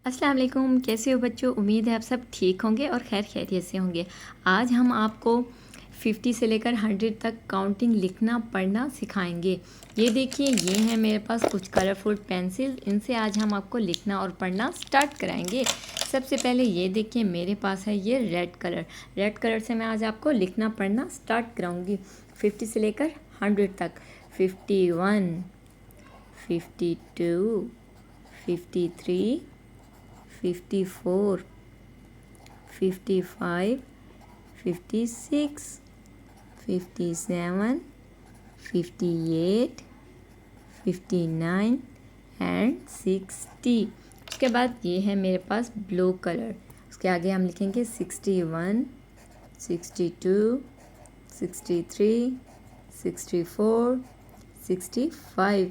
अस्सलाम वालेकुम, कैसे हो बच्चों। उम्मीद है आप सब ठीक होंगे और खैर खैरियत से होंगे। आज हम आपको 50 से लेकर 100 तक काउंटिंग लिखना पढ़ना सिखाएंगे। ये देखिए, ये हैं मेरे पास कुछ कलरफुल पेंसिल। इनसे आज हम आपको लिखना और पढ़ना स्टार्ट कराएंगे। सबसे पहले ये देखिए, मेरे पास है ये रेड कलर। रेड कलर से मैं आज आपको लिखना पढ़ना स्टार्ट कराऊंगी 50 से लेकर 100 तक। 51, 52, 53, 54, 55, 56, 57, 58, 59 एंड 60। उसके बाद ये है मेरे पास ब्लू कलर। उसके आगे हम लिखेंगे 61, 62, 63, 64, 65,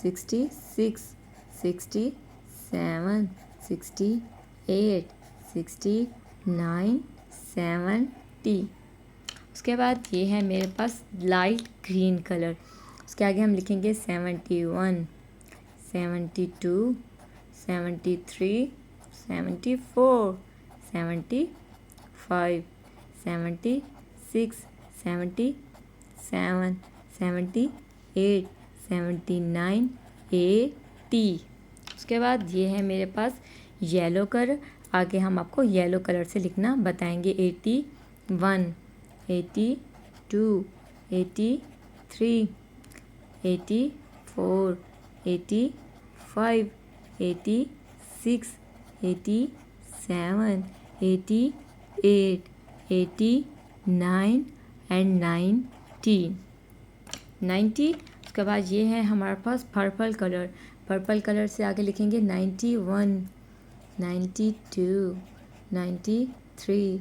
66, 67, 68, 69, 70। उसके बाद ये है मेरे पास लाइट ग्रीन कलर। उसके आगे हम लिखेंगे 71, 72, 73, 74, 75, 76, 77, 78, 79, 80। उसके बाद ये है मेरे पास येलो कलर। आगे हम आपको येलो कलर से लिखना बताएंगे। 81, 82, 83, 84, 85, 86, 87, 88, 89 एंड 90। उसके बाद ये है हमारे पास पर्पल कलर। पर्पल कलर से आगे लिखेंगे 91, 92, 93,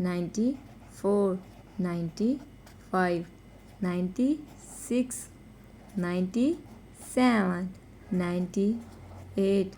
94, 95, 96, 97, 98,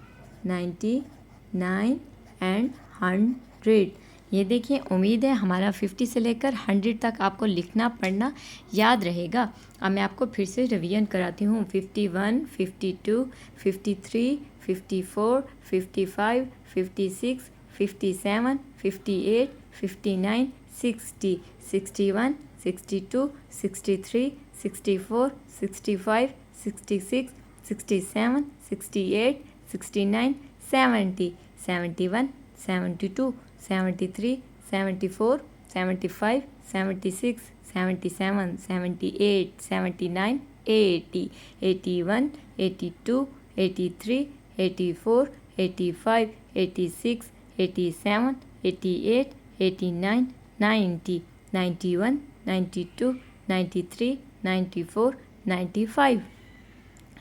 99 एंड 100। ये देखिए, उम्मीद है हमारा 50 से लेकर 100 तक आपको लिखना पढ़ना याद रहेगा। अब मैं आपको फिर से रिवीजन कराती हूँ। 51, 52, 53, 54, 55, 56, 57, 58, 59, 60, 61, 62, 63, 64, 65, 66, 67, 68, 69, 70, 71, 72, 73, 74, 75, 76, 77, 78, 79, 80, 81, 82, 83, 84, 85, 86, 87, 88, 89, 90, 91, 92, 93, 94, 95,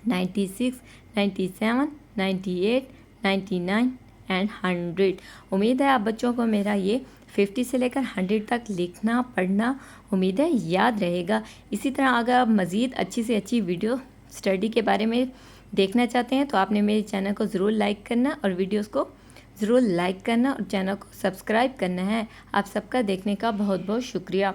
96, 97, 98, 99 एंड 100। उम्मीद है आप बच्चों को मेरा ये 50 से लेकर 100 तक लिखना पढ़ना उम्मीद है याद रहेगा। इसी तरह अगर आप मज़ीद अच्छी से अच्छी वीडियो स्टडी के बारे में देखना चाहते हैं तो आपने मेरे चैनल को ज़रूर लाइक करना और वीडियोस को ज़रूर लाइक करना और चैनल को सब्सक्राइब करना है। आप सबका देखने का बहुत बहुत शुक्रिया।